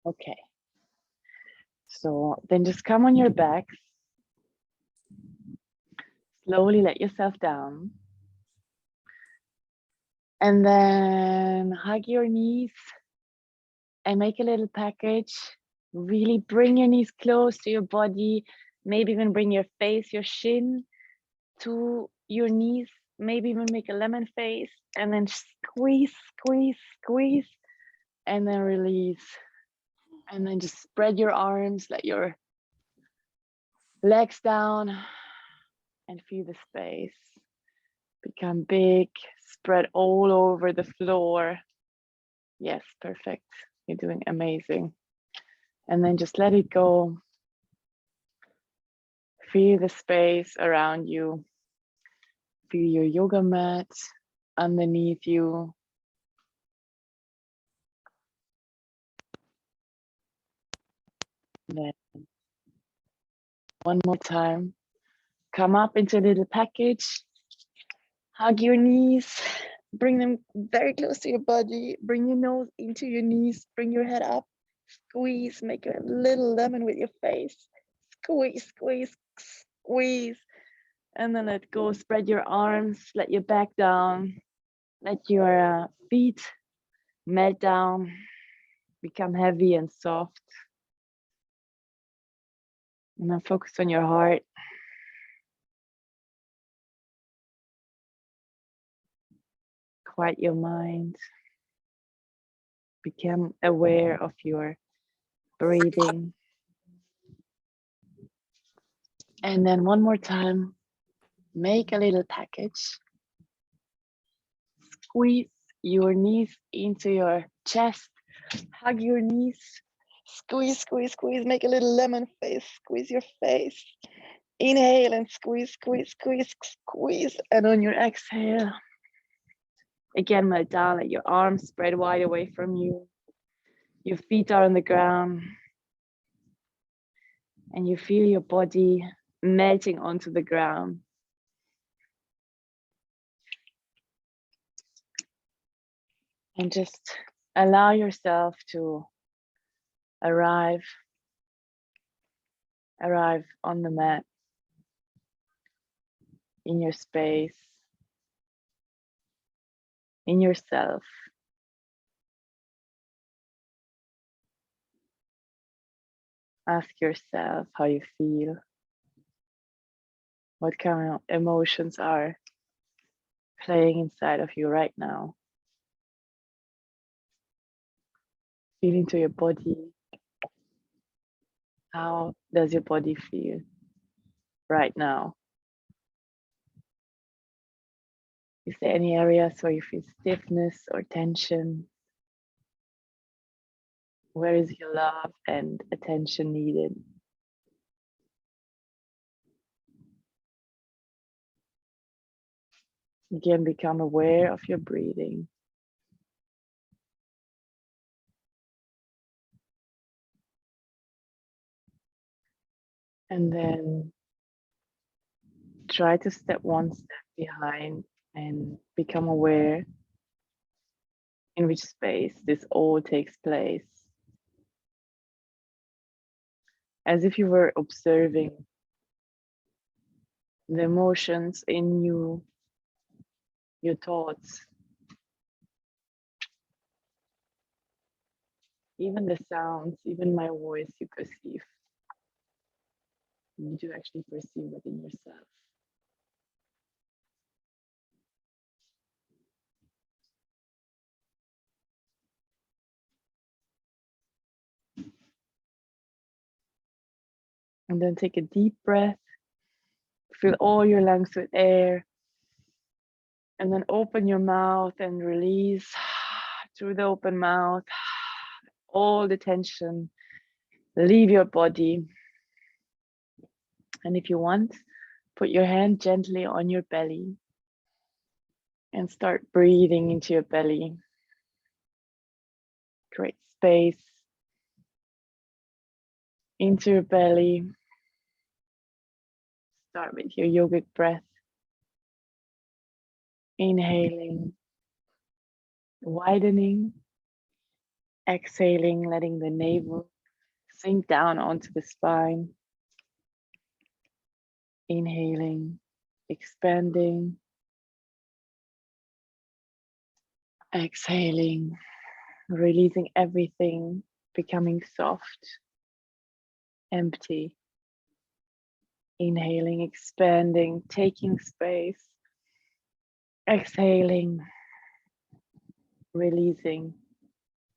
Okay. So then just come on your back. Slowly let yourself down. And then hug your knees and make a little package. Really bring your knees close to your body. Maybe even bring your face, your shin to your knees. Maybe even make a lemon face and then squeeze, squeeze, squeeze, and then release. And then just spread your arms, let your legs down and feel the space. Become big, spread all over the floor. Yes, perfect. You're doing amazing. And then just let it go. Feel the space around you. Feel your yoga mat underneath you. Then one more time. Come up into a little package. Hug your knees. Bring them very close to your body. Bring your nose into your knees. Bring your head up. Squeeze. Make a little lemon with your face. Squeeze, squeeze, squeeze. And then let go. Spread your arms. Let your back down. Let your feet melt down. Become heavy and soft. And then focus on your heart. Quiet your mind. Become aware of your breathing. And then one more time, make a little package. Squeeze your knees into your chest. Hug your knees. Squeeze, squeeze, squeeze. Make a little lemon face. Squeeze your face. Inhale and squeeze, squeeze, squeeze, squeeze. And on your exhale, again, melt down. Let your arms spread wide away from you. Your feet are on the ground. And you feel your body melting onto the ground. And just allow yourself to arrive on the mat, in your space, in yourself. Ask yourself how you feel, what kind of emotions are playing inside of you right now. Feel into your body. How does your body feel right now? Is there any areas where you feel stiffness or tension? Where is your love and attention needed? Again, become aware of your breathing. And then try to step one step behind and become aware in which space this all takes place. As if you were observing the emotions in you, your thoughts, even the sounds, even my voice you perceive. You need to actually perceive it in yourself. And then take a deep breath, fill all your lungs with air, and then open your mouth and release through the open mouth all the tension. Leave your body. And if you want, put your hand gently on your belly and start breathing into your belly. Create space into your belly. Start with your yogic breath. Inhaling, widening, Exhaling, letting the navel sink down onto the spine. Inhaling, expanding. Exhaling, releasing everything, becoming soft, empty. Inhaling, expanding, taking space. Exhaling, releasing,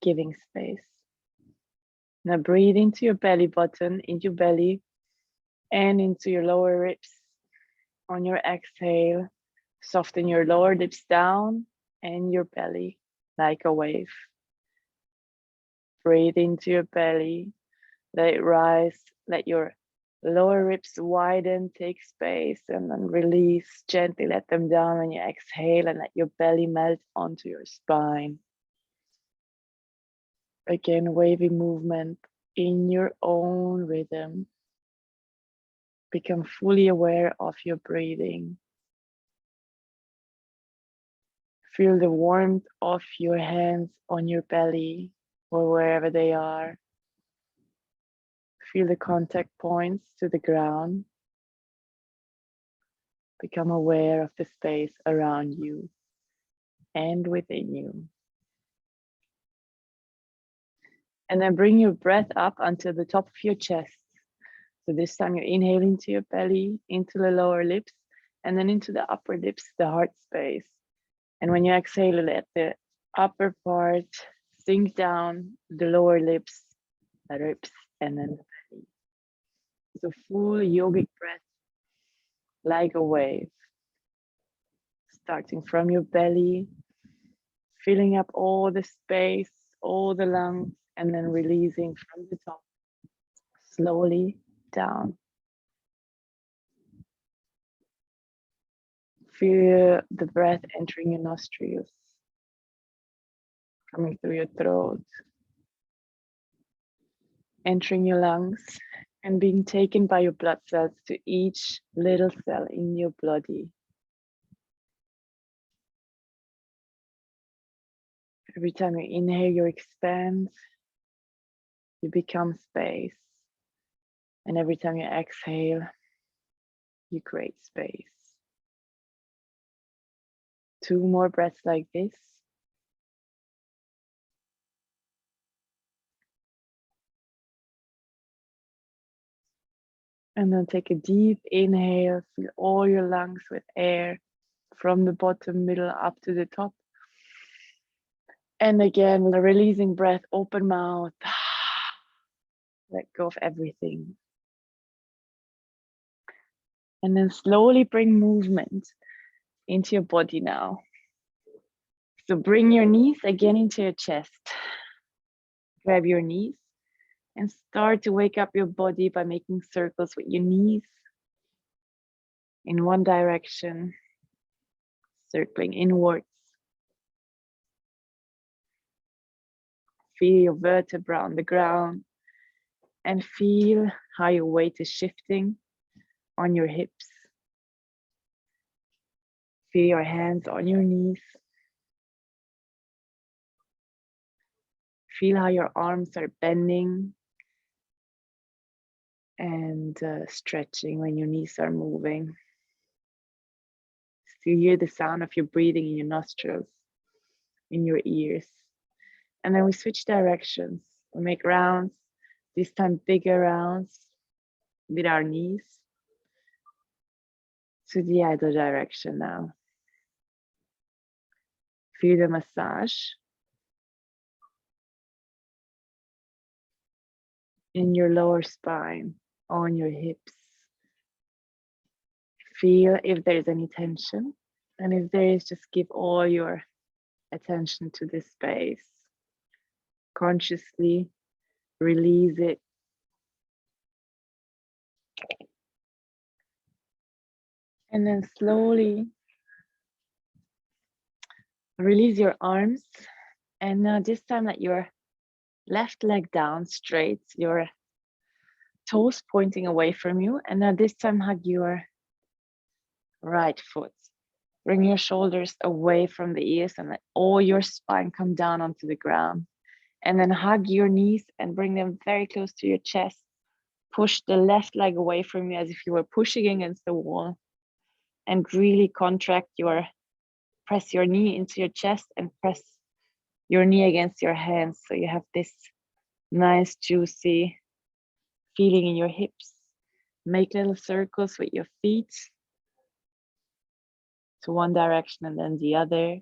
giving space. Now breathe into your belly button, into your belly, and into your lower ribs. On your exhale, soften your lower ribs down and your belly like a wave. Breathe into your belly, let it rise, let your lower ribs widen, take space, and then release. Gently let them down when you exhale and let your belly melt onto your spine. Again, wavy movement in your own rhythm. Become fully aware of your breathing. Feel the warmth of your hands on your belly or wherever they are. Feel the contact points to the ground. Become aware of the space around you and within you. And then bring your breath up until the top of your chest. So this time you inhale into your belly, into the lower lips, and then into the upper lips, the heart space. And when you exhale, let the upper part sink down, the lower lips, the ribs, and then the belly. So full yogic breath, like a wave. Starting from your belly, filling up all the space, all the lungs, and then releasing from the top, slowly down. Feel the breath entering your nostrils, coming through your throat, entering your lungs, and being taken by your blood cells to each little cell in your body. Every time you inhale, you expand, you become space. And every time you exhale, you create space. 2 more breaths like this. And then take a deep inhale, fill all your lungs with air from the bottom, middle, up to the top. And again, with a releasing breath, open mouth. Let go of everything. And then slowly bring movement into your body now. So bring your knees again into your chest. Grab your knees and start to wake up your body by making circles with your knees in one direction, circling inwards. Feel your vertebrae on the ground and feel how your weight is shifting on your hips. Feel your hands on your knees. Feel how your arms are bending and stretching when your knees are moving. So you hear the sound of your breathing in your nostrils, in your ears. And then we switch directions. We make rounds, this time bigger rounds with our knees to the other direction now. Feel the massage in your lower spine, on your hips. Feel if there's any tension. And if there is, just give all your attention to this space. Consciously release it. And then slowly release your arms. And now this time let your left leg down straight, your toes pointing away from you. And now this time hug your right foot. Bring your shoulders away from the ears and let all your spine come down onto the ground. And then hug your knees and bring them very close to your chest. Push the left leg away from you as if you were pushing against the wall. And really press your knee into your chest and press your knee against your hands. So you have this nice, juicy feeling in your hips. Make little circles with your feet to one direction and then the other.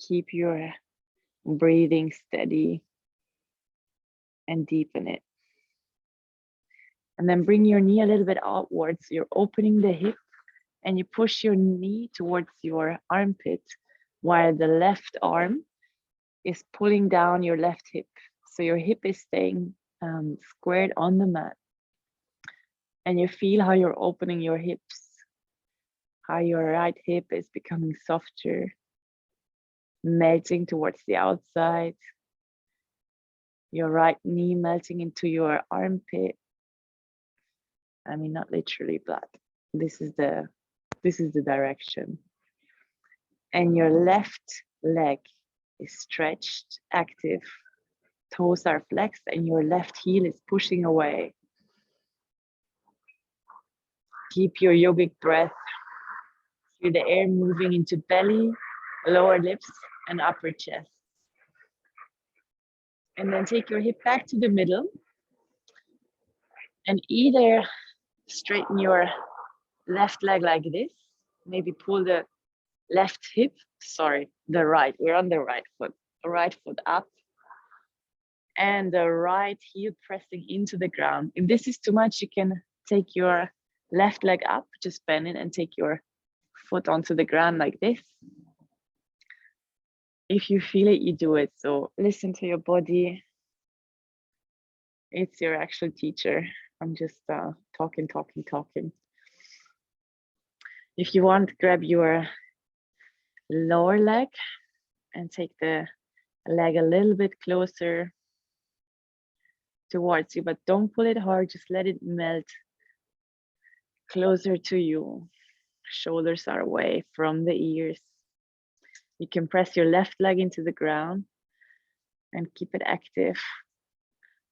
Keep your breathing steady and deepen it. And then bring your knee a little bit outwards. You're opening the hip and you push your knee towards your armpit while the left arm is pulling down your left hip. So your hip is staying squared on the mat. And you feel how you're opening your hips, how your right hip is becoming softer, melting towards the outside. Your right knee melting into your armpit. I mean, not literally, but this is the direction. And your left leg is stretched, active. Toes are flexed and your left heel is pushing away. Keep your yogic breath. Feel the air moving into belly, lower lips, and upper chest. And then take your hip back to the middle and either straighten your left leg like this, maybe pull the left hip, the right, we're on the right foot up, and the right heel pressing into the ground. If this is too much, you can take your left leg up, just bend it and take your foot onto the ground like this. If you feel it, you do it. So listen to your body. It's your actual teacher. I'm just talking. If you want, grab your lower leg and take the leg a little bit closer towards you, but don't pull it hard, just let it melt closer to you. Shoulders are away from the ears. You can press your left leg into the ground and keep it active.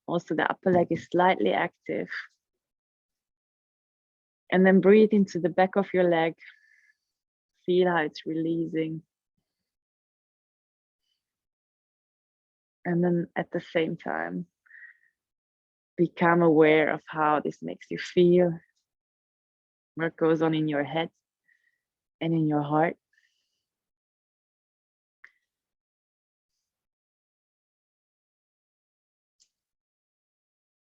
Also, the upper leg is slightly active. And then breathe into the back of your leg. Feel how it's releasing. And then at the same time, become aware of how this makes you feel, what goes on in your head and in your heart.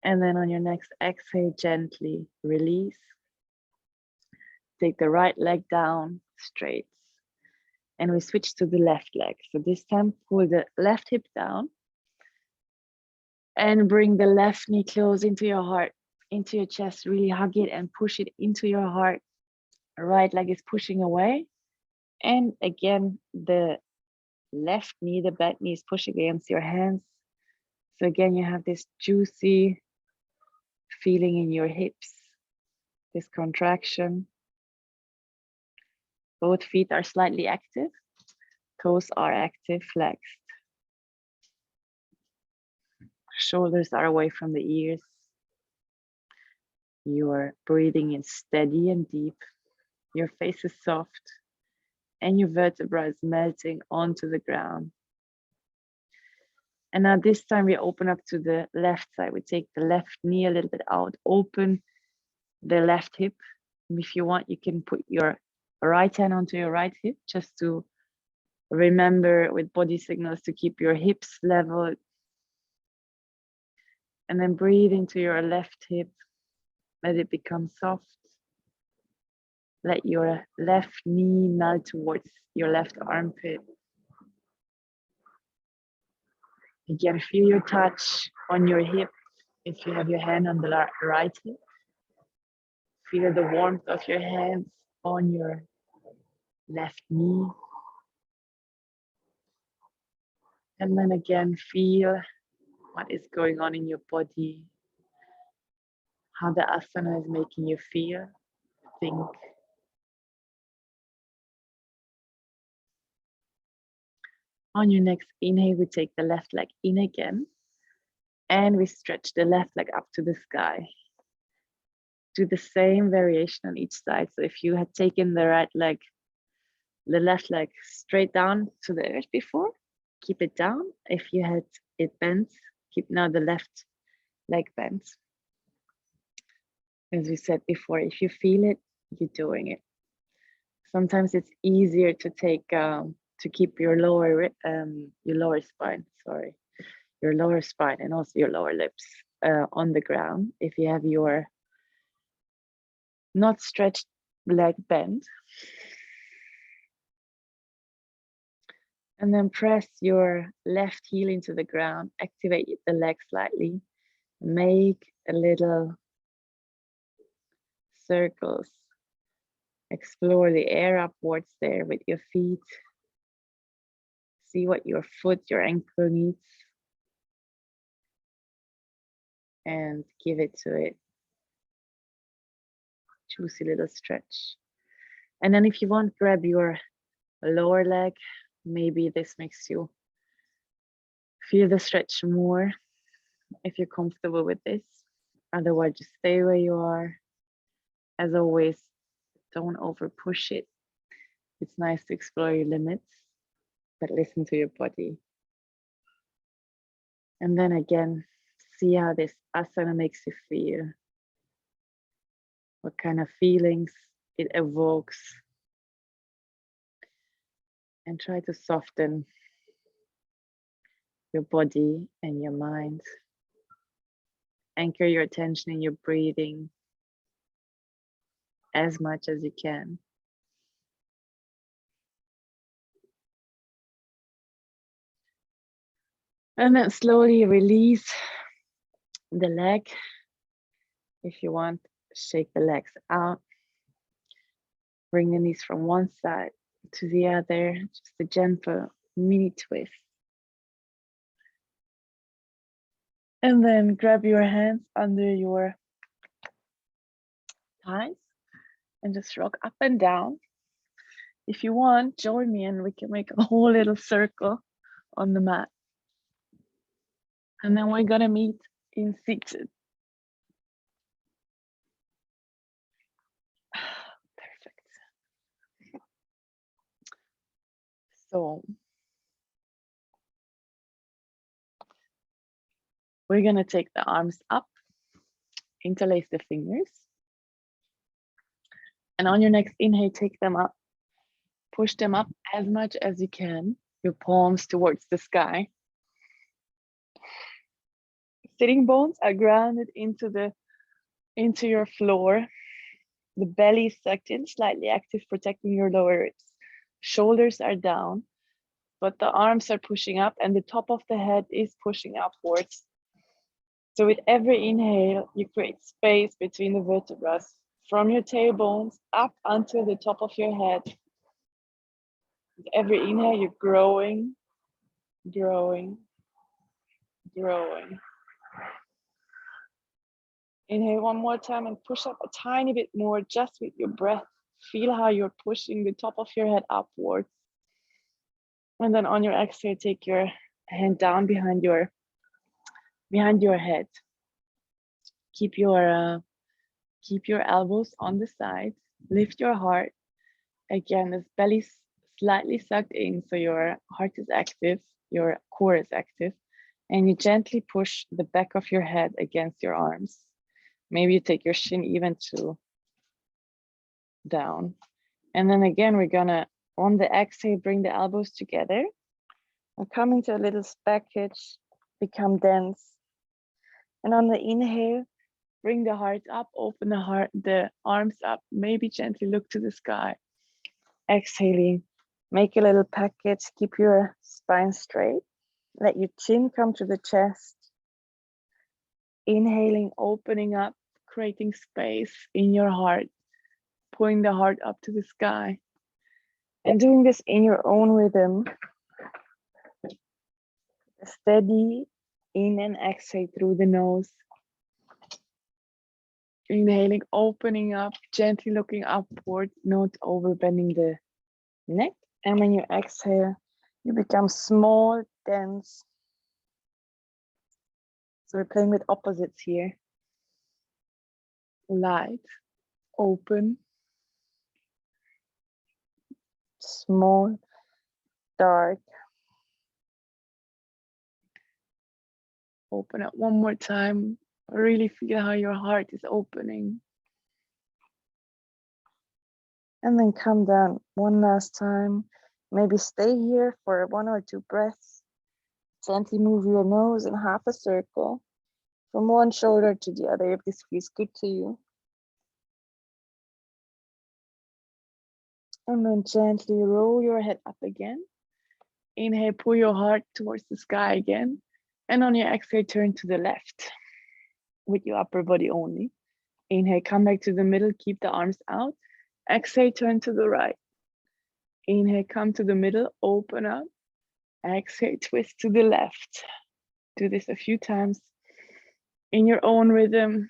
And then on your next exhale, gently release. Take the right leg down, straight. And we switch to the left leg. So this time, pull the left hip down and bring the left knee close into your heart, into your chest. Really hug it and push it into your heart. Right leg is pushing away. And again, the left knee, the bad knee is pushing against your hands. So again, you have this juicy feeling in your hips, this contraction. Both feet are slightly active. Toes are active, flexed. Shoulders are away from the ears. Your breathing is steady and deep. Your face is soft and your vertebrae is melting onto the ground. And now this time we open up to the left side. We take the left knee a little bit out, open the left hip. And if you want, you can put your right hand onto your right hip just to remember with body signals to keep your hips level. And then breathe into your left hip. Let it become soft. Let your left knee melt towards your left armpit. Again, feel your touch on your hip if you have your hand on the right hip. Feel the warmth of your hands on your left knee. And then again, feel what is going on in your body, how the asana is making you feel, think. On your next inhale, we take the left leg in again. And we stretch the left leg up to the sky. Do the same variation on each side. So if you had taken the left leg straight down to the earth before, keep it down. If you had it bent, keep now the left leg bent. As we said before, if you feel it, you're doing it. Sometimes it's easier to take to keep your lower spine, your lower spine and also your lower lips on the ground if you have your not stretched leg bent. And then press your left heel into the ground, activate the leg slightly, make a little circles. Explore the air upwards there with your feet. See what your foot, your ankle needs. And give it to it. Juicy little stretch. And then if you want, grab your lower leg. Maybe this makes you feel the stretch more if you're comfortable with this. Otherwise, just stay where you are. As always, don't over push it. It's nice to explore your limits, but listen to your body. And then again, see how this asana makes you feel. What kind of feelings it evokes. And try to soften your body and your mind. Anchor your attention in your breathing as much as you can. And then slowly release the leg. If you want, shake the legs out. Bring the knees from one side to the other, just a gentle mini twist. And then grab your hands under your thighs and just rock up and down. If you want, join me and we can make a whole little circle on the mat. And then we're gonna meet in seated. Perfect. So we're gonna take the arms up, interlace the fingers. And on your next inhale, take them up, push them up as much as you can, your palms towards the sky. Sitting bones are grounded into your floor. The belly is sucked in, slightly active, protecting your lower ribs. Shoulders are down, but the arms are pushing up and the top of the head is pushing upwards. So with every inhale, you create space between the vertebrae from your tailbones up until the top of your head. With every inhale, you're growing, growing, growing. Inhale one more time and push up a tiny bit more just with your breath. Feel how you're pushing the top of your head upwards. And then on your exhale, take your hand down behind your head. Keep your elbows on the sides. Lift your heart. Again, this belly's slightly sucked in, so your heart is active, your core is active, and you gently push the back of your head against your arms. Maybe you take your shin even to down. And then again, we're gonna, on the exhale, bring the elbows together. And come into a little package, become dense. And on the inhale, bring the heart up, open the arms up, maybe gently look to the sky. Exhaling, make a little package, keep your spine straight. Let your chin come to the chest. Inhaling, opening up, creating space in your heart, pulling the heart up to the sky. And doing this in your own rhythm. Steady in and exhale through the nose. Inhaling, opening up, gently looking upward, not overbending the neck. And when you exhale, You become small, dense. So we're playing with opposites here. Light, open, small, dark. Open up one more time. Really feel how your heart is opening. And then come down one last time. Maybe stay here for 1 or 2 breaths. Gently move your nose in half a circle from one shoulder to the other if this feels good to you. And then gently roll your head up again. Inhale, pull your heart towards the sky again. And on your exhale, turn to the left with your upper body only. Inhale, come back to the middle, keep the arms out. Exhale, turn to the right. Inhale, come to the middle, open up. Exhale, twist to the left. Do this a few times in your own rhythm.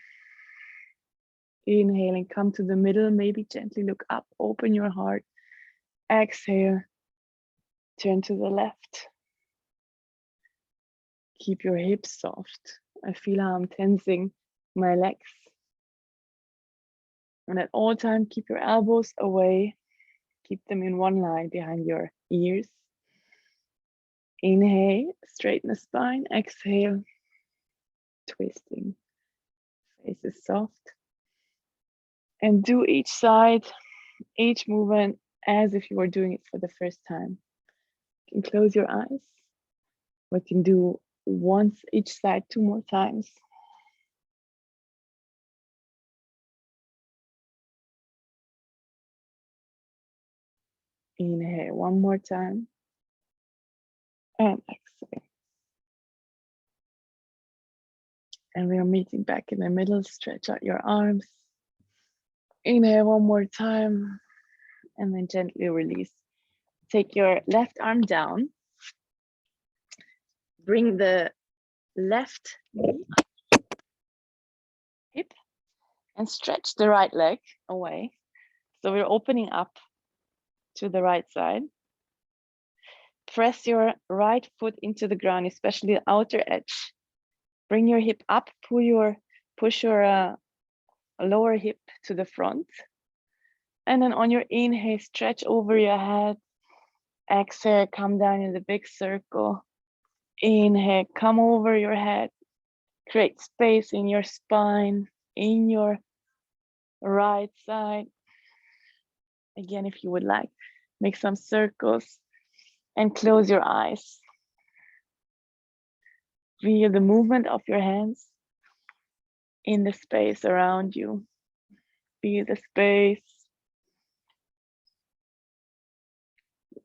Inhaling, come to the middle, maybe gently look up, open your heart. Exhale, turn to the left. Keep your hips soft. I feel how I'm tensing my legs. And at all times, keep your elbows away. Keep them in one line behind your ears. Inhale, straighten the spine. Exhale, twisting. Face is soft. And do each side, each movement as if you were doing it for the first time. You can close your eyes. We can do once each side 2 more times. Inhale 1 more time. And exhale. And we are meeting back in the middle. Stretch out your arms. Inhale 1 more time. And then gently release. Take your left arm down. Bring the left knee up, hip, and stretch the right leg away. So we're opening up to the right side. Press your right foot into the ground, especially the outer edge. Bring your hip up, push your lower hip to the front. And then on your inhale, stretch over your head. Exhale, come down in the big circle. Inhale, come over your head. Create space in your spine, in your right side. Again, if you would like, make some circles and close your eyes. Feel the movement of your hands in the space around you. Feel the space.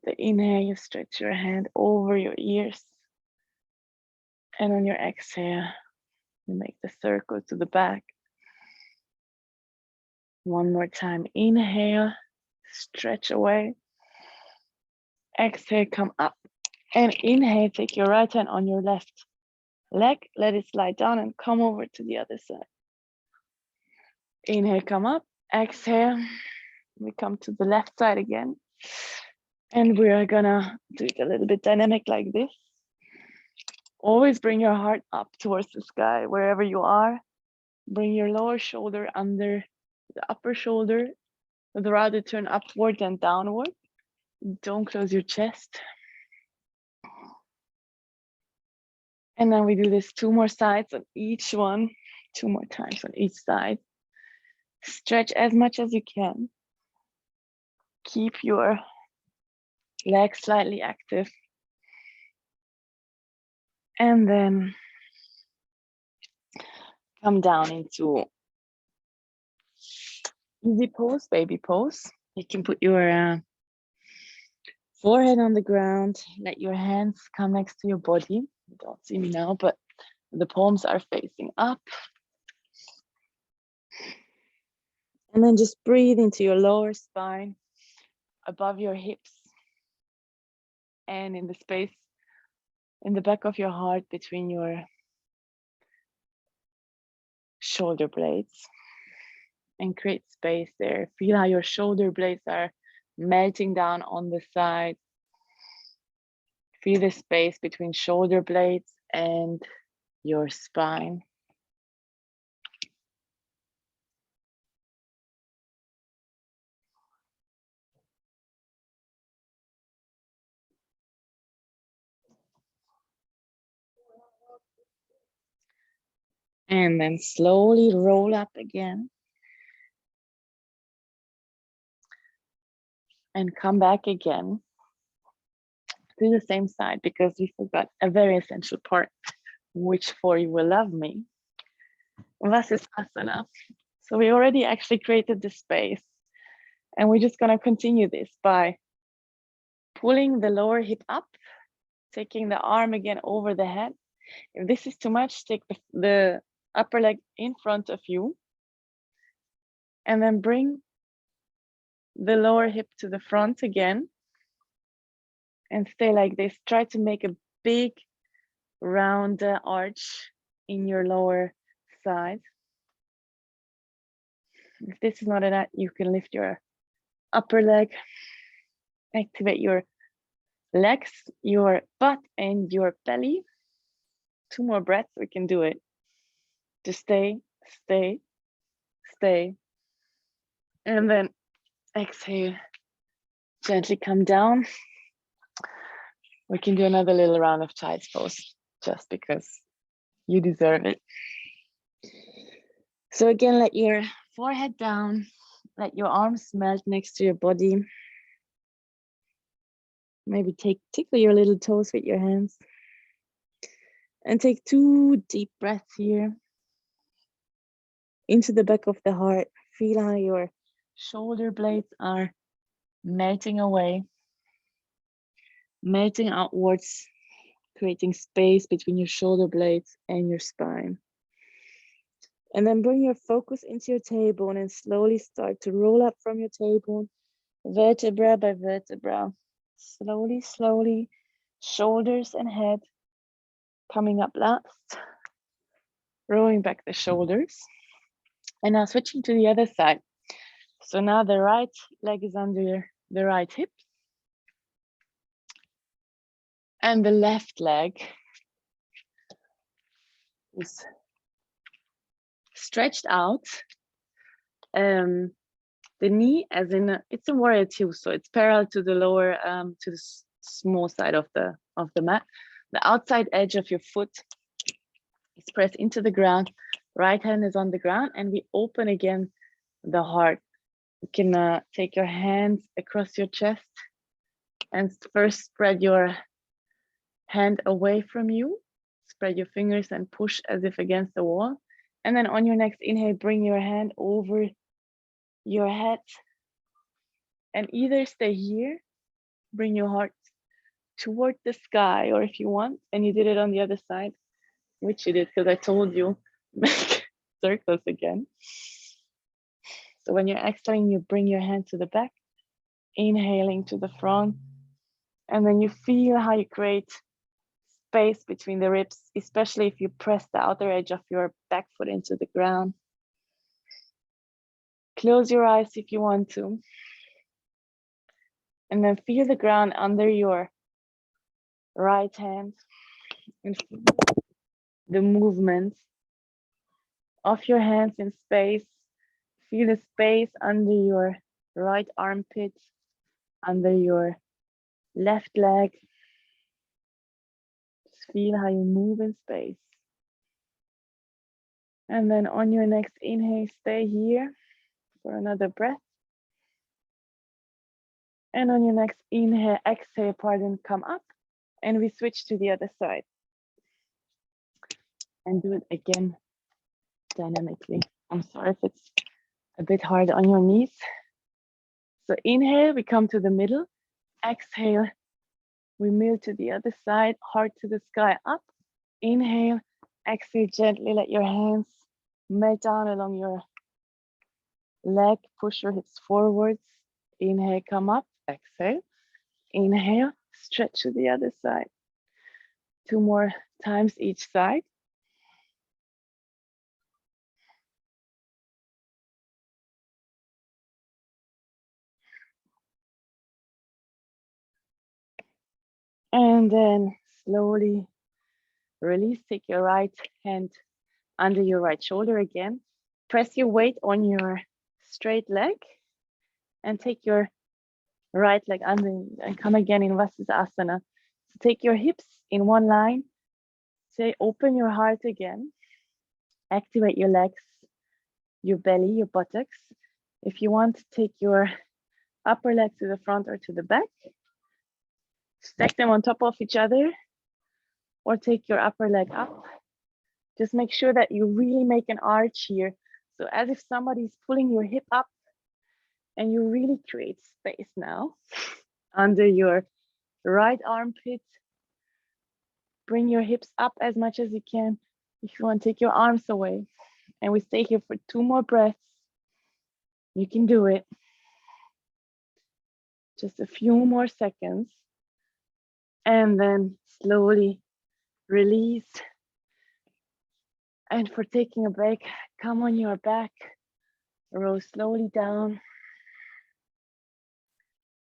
The inhale, you stretch your hand over your ears. And on your exhale, you make the circle to the back. One more time, inhale, stretch away. Exhale, come up. And inhale, take your right hand on your left leg, let it slide down and come over to the other side. Inhale, come up. Exhale, we come to the left side again. And we are gonna do it a little bit dynamic like this. Always bring your heart up towards the sky, wherever you are. Bring your lower shoulder under the upper shoulder. I'd rather turn upward than downward. Don't close your chest. And then we do this 2 more sides on each one, 2 more times on each side. Stretch as much as you can. Keep your legs slightly active. And then come down into easy pose, baby pose. You can put your forehead on the ground, let your hands come next to your body. You don't see me now, but the palms are facing up. And then just breathe into your lower spine, above your hips, and in the space in the back of your heart between your shoulder blades. And create space there. Feel how your shoulder blades are melting down on the side. Feel the space between shoulder blades and your spine. And then slowly roll up again. And come back again to the same side, because we forgot a very essential part, which for you will love me. Vasisthasana. So we already actually created the space, and we're just going to continue this by pulling the lower hip up, taking the arm again over the head. If this is too much, take the upper leg in front of you, and then bring the lower hip to the front again, and stay like this. Try to make a big round arch in your lower side. If this is not enough, you can lift your upper leg, activate your legs, your butt, and your belly. 2 more breaths, we can do it. Just stay, stay, stay. And then exhale, gently come down. We can do another little round of child's pose, just because you deserve it. So again, let your forehead down, let your arms melt next to your body. Maybe tickle your little toes with your hands. And take 2 deep breaths here into the back of the heart. Feel how your shoulder blades are melting away, melting outwards, creating space between your shoulder blades and your spine. And then bring your focus into your tailbone and slowly start to roll up from your tailbone, vertebra by vertebra. Slowly, slowly, shoulders and head coming up last, rolling back the shoulders. And now switching to the other side. So now the right leg is under the right hip. And the left leg is stretched out. The knee, as in it's a warrior two, so it's parallel to the lower, to the small side of the mat. The outside edge of your foot is pressed into the ground. Right hand is on the ground, and we open again the heart. You can take your hands across your chest and first spread your hand away from you. Spread your fingers and push as if against the wall. And then on your next inhale, bring your hand over your head and either stay here, bring your heart toward the sky, or if you want, and you did it on the other side, which you did because I told you, make circles again. So when you're exhaling, you bring your hand to the back, inhaling to the front, and then you feel how you create space between the ribs, especially if you press the outer edge of your back foot into the ground. Close your eyes if you want to. And then feel the ground under your right hand and feel the movement of your hands in space. Feel the space under your right armpit, under your left leg. Just feel how you move in space. And then on your next inhale, stay here for another breath. And on your next inhale, exhale, come up, and we switch to the other side. And do it again dynamically. I'm sorry if it's a bit hard on your knees. So inhale, we come to the middle. Exhale, we move to the other side, heart to the sky, up. Inhale, exhale, gently let your hands melt down along your leg, push your hips forwards. Inhale, come up, exhale. Inhale, stretch to the other side. 2 more times each side. And then slowly release. Take your right hand under your right shoulder again. Press your weight on your straight leg and take your right leg under and come again in Vastness. So take your hips in one line. Say, open your heart again. Activate your legs, your belly, your buttocks. If you want to take your upper leg to the front or to the back, stack them on top of each other or take your upper leg up. Just make sure that you really make an arch here. So as if somebody's pulling your hip up and you really create space now under your right armpit. Bring your hips up as much as you can. If you want, take your arms away. And we stay here for 2 more breaths. You can do it. Just a few more seconds. And then slowly release. And for taking a break, come on your back. Roll slowly down.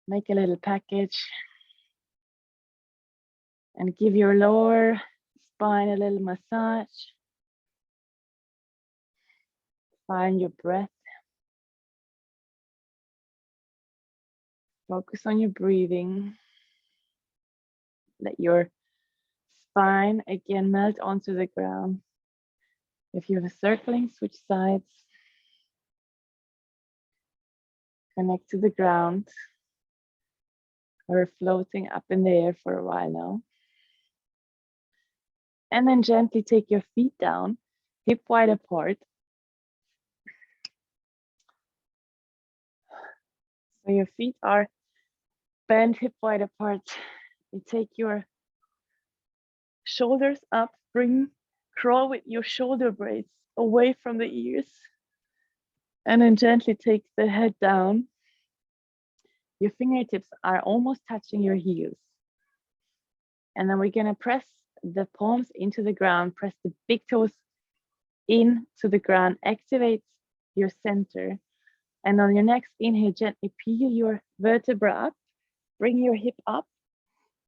Make a little package. And give your lower spine a little massage. Find your breath. Focus on your breathing. Let your spine again melt onto the ground. If you're circling, switch sides. Connect to the ground. Or floating up in the air for a while now. And then gently take your feet down, hip wide apart. So your feet are bent hip wide apart. You take your shoulders up, crawl with your shoulder blades away from the ears. And then gently take the head down. Your fingertips are almost touching your heels. And then we're gonna press the palms into the ground, press the big toes into the ground, activate your center. And on your next inhale, gently peel your vertebra up, bring your hip up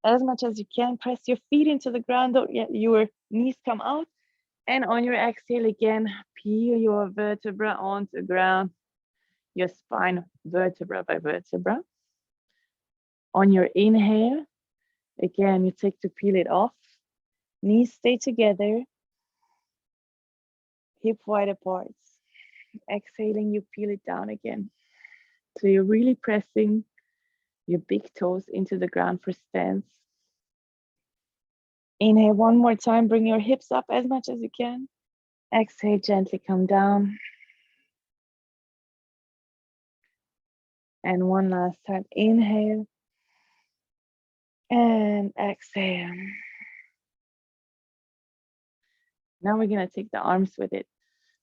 as much as you can, press your feet into the ground, don't let your knees come out. And on your exhale again, peel your vertebra onto the ground, your spine vertebra by vertebra. On your inhale, again, you take to peel it off. Knees stay together, hip wide apart. Exhaling, you peel it down again. So you're really pressing your big toes into the ground for stance. Inhale one more time, bring your hips up as much as you can. Exhale, gently come down. And one last time, inhale. And exhale. Now we're gonna take the arms with it.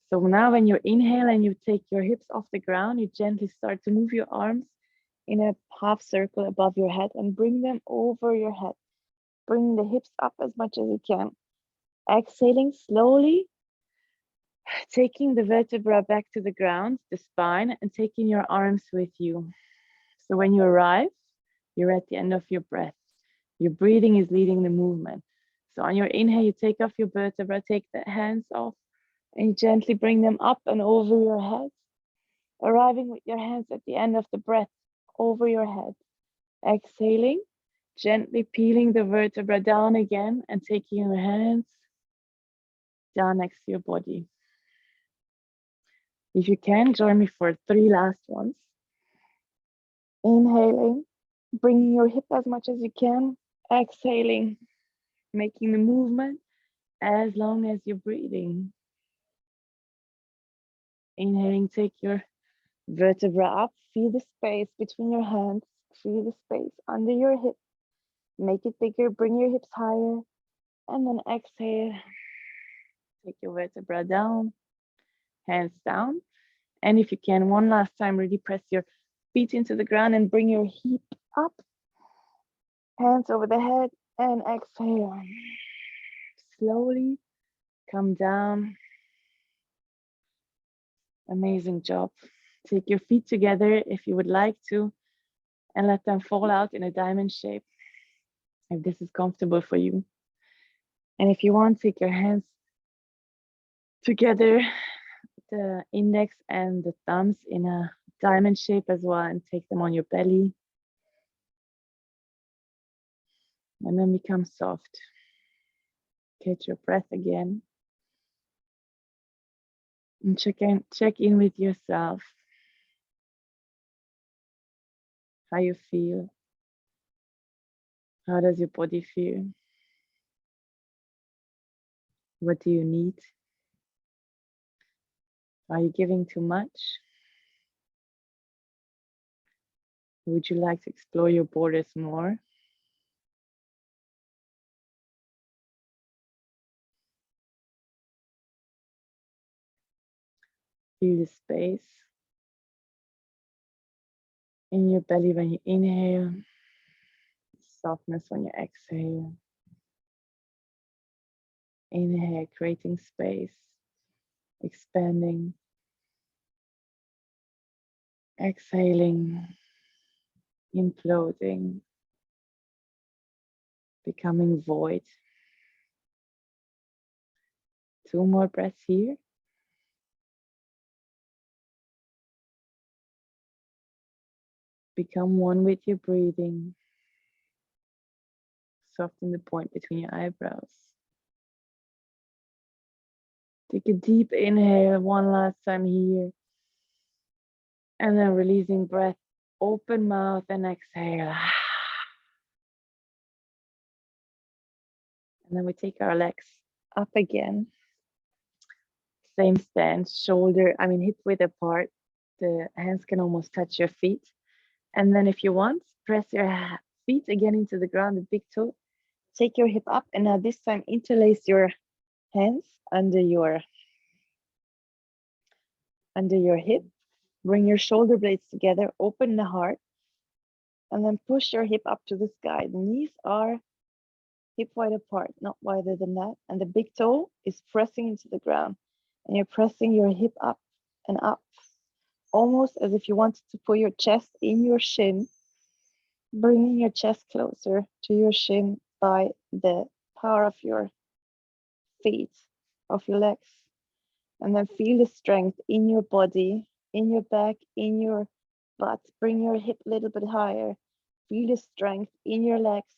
So now when you inhale and you take your hips off the ground, you gently start to move your arms in a half circle above your head and bring them over your head. Bring the hips up as much as you can. Exhaling slowly, taking the vertebra back to the ground, the spine, and taking your arms with you. So when you arrive, you're at the end of your breath. Your breathing is leading the movement. So on your inhale, you take off your vertebra, take the hands off, and you gently bring them up and over your head, arriving with your hands at the end of the breath over your head. Exhaling, gently peeling the vertebra down again and taking your hands down next to your body. If you can, join me for 3 last ones. Inhaling, bringing your hip as much as you can. Exhaling, making the movement as long as you're breathing. Inhaling, take your vertebra up. Feel the space between your hands. Feel the space under your hip. Make it bigger, bring your hips higher. And then exhale. Take your vertebra down, hands down. And if you can, one last time, really press your feet into the ground and bring your hip up. Hands over the head and exhale. Slowly come down. Amazing job. Take your feet together if you would like to and let them fall out in a diamond shape. if this is comfortable for you. And if you want, take your hands together, the index and the thumbs in a diamond shape as well, and take them on your belly. And then become soft. Catch your breath again. And check in with yourself. How you feel. How does your body feel? What do you need? Are you giving too much? Would you like to explore your borders more? Feel the space in your belly when you inhale, softness when you exhale. Inhale, creating space, expanding. Exhaling, imploding, becoming void. 2 more breaths here. Become one with your breathing. Soften the point between your eyebrows. Take a deep inhale one last time here. And then releasing breath, open mouth and exhale. And then we take our legs up again. Same stance, hip width apart. The hands can almost touch your feet. And then if you want, press your feet again into the ground, the big toe. Take your hip up, and now this time interlace your hands under your hip. Bring your shoulder blades together, open the heart, and then push your hip up to the sky. The knees are hip wide apart, not wider than that. And the big toe is pressing into the ground. And you're pressing your hip up and up, almost as if you wanted to put your chest in your shin, bringing your chest closer to your shin by the power of your feet, of your legs. And then feel the strength in your body, in your back, in your butt. Bring your hip a little bit higher. Feel the strength in your legs.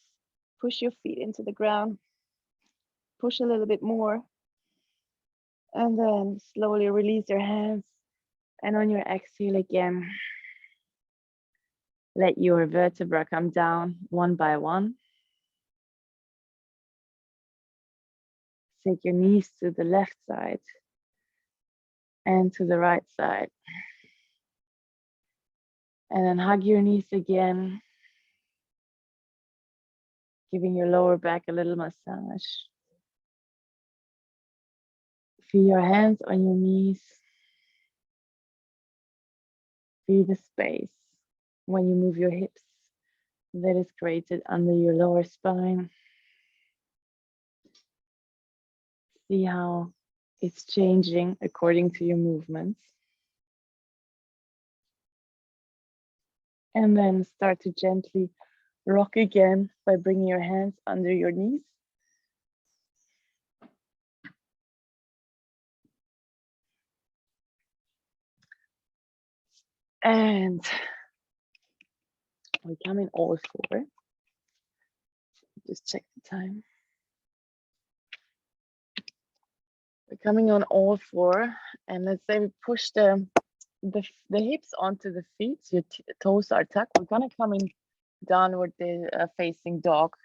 Push your feet into the ground. Push a little bit more. And then slowly release your hands. And on your exhale again, let your vertebra come down one by one. Take your knees to the left side and to the right side. And then hug your knees again, giving your lower back a little massage. Feel your hands on your knees. Feel the space when you move your hips that is created under your lower spine. See how it's changing according to your movements. And then start to gently rock again by bringing your hands under your knees. And we come in all four. Just check the time. We're coming on all four, and let's say we push the hips onto the feet. So your toes are tucked. We're gonna come in downward facing dog.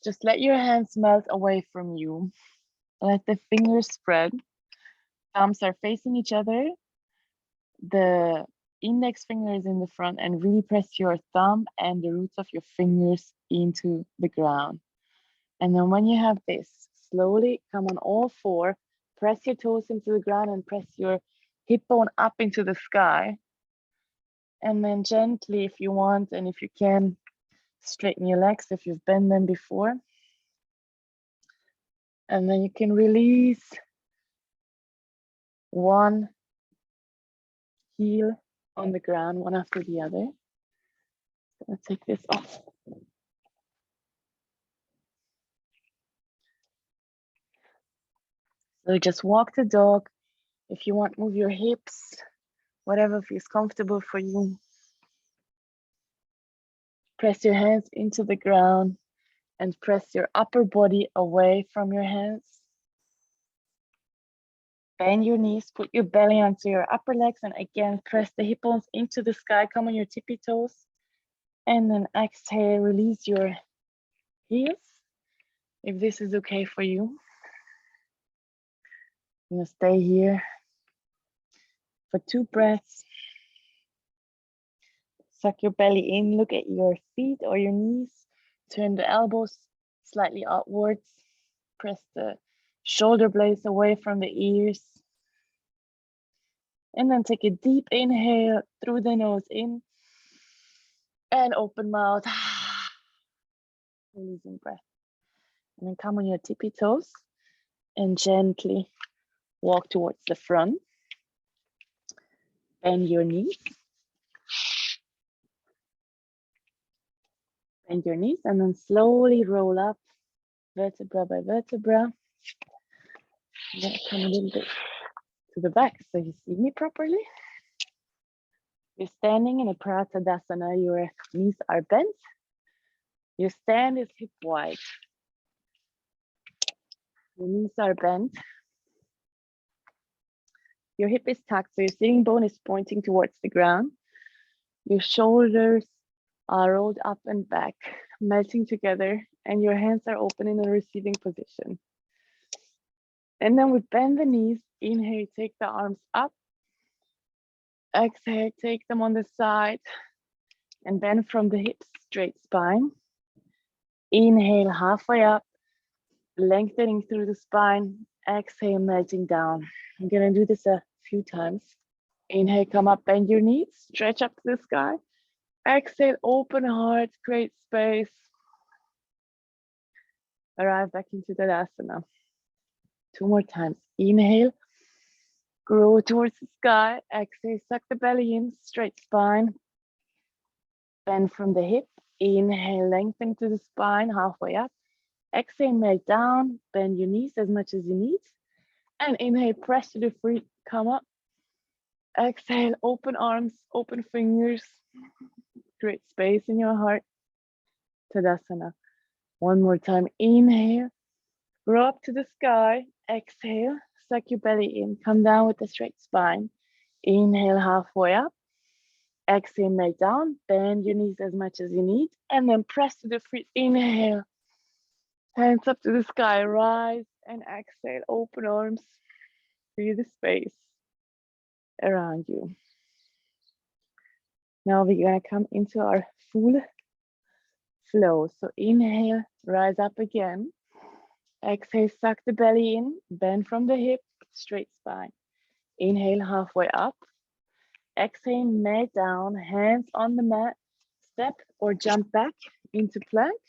Just let your hands melt away from you. Let the fingers spread. Thumbs are facing each other. The index finger is in the front, and really press your thumb and the roots of your fingers into the ground. And then when you have this, slowly come on all four, press your toes into the ground and press your hip bone up into the sky. And then gently, if you want, and if you can, straighten your legs if you've bent them before. And then you can release one heel on the ground, one after the other. Let's take this off. So just walk the dog. If you want, move your hips, whatever feels comfortable for you. Press your hands into the ground and press your upper body away from your hands. Bend your knees, put your belly onto your upper legs, and again, press the hip bones into the sky. Come on your tippy toes. And then exhale, release your heels. If this is okay for you, I'm gonna stay here for 2 breaths. Suck your belly in, look at your feet or your knees. Turn the elbows slightly outwards. Press the shoulder blades away from the ears. And then take a deep inhale through the nose in. And open mouth. Releasing breath. And then come on your tippy toes and gently walk towards the front. Bend your knees. Bend your knees and then slowly roll up vertebra by vertebra. I'm gonna come a little bit to the back so you see me properly. You're standing in a Pratadasana, your knees are bent. Your stand is hip wide. Your knees are bent. Your hip is tucked, so your sitting bone is pointing towards the ground. Your shoulders are rolled up and back, melting together, and your hands are open in a receiving position. And then we bend the knees. Inhale, take the arms up. Exhale, take them on the side and bend from the hips, straight spine. Inhale, halfway up, lengthening through the spine. Exhale, melting down. I'm gonna do this a few times. Inhale, come up, bend your knees, stretch up to the sky. Exhale, open heart, create space. Arrive back into Tadasana. 2 more times. Inhale, grow towards the sky. Exhale, suck the belly in, straight spine. Bend from the hip. Inhale, lengthen to the spine, halfway up. Exhale, melt down, bend your knees as much as you need. And inhale, press to the feet, come up. Exhale, open arms, open fingers. Create space in your heart. Tadasana. 1 more time. Inhale, grow up to the sky. Exhale, suck your belly in. Come down with a straight spine. Inhale, halfway up. Exhale, melt down. Bend your knees as much as you need. And then press to the feet. Inhale. Hands up to the sky. Rise and exhale. Open arms. Feel the space around you. Now we're gonna come into our full flow. So inhale, rise up again. Exhale, suck the belly in, bend from the hip, straight spine. Inhale, halfway up. Exhale, melt down, hands on the mat. Step or jump back into plank.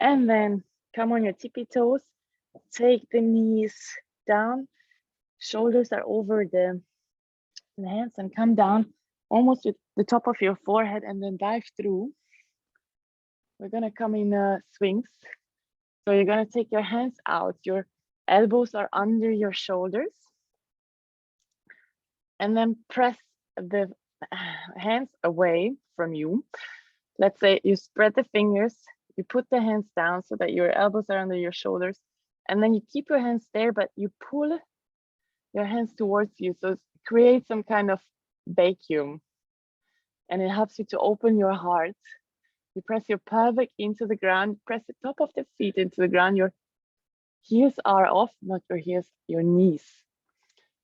And then come on your tippy toes. Take the knees down. Shoulders are over the hands and come down almost with the top of your forehead and then dive through. We're gonna come in swings. So you're gonna take your hands out, your elbows are under your shoulders. And then press the hands away from you. Let's say you spread the fingers, you put the hands down so that your elbows are under your shoulders. And then you keep your hands there, but you pull your hands towards you. So create some kind of vacuum. And it helps you to open your heart. You press your pelvic into the ground, press the top of the feet into the ground. Your heels are off, not your heels, your knees.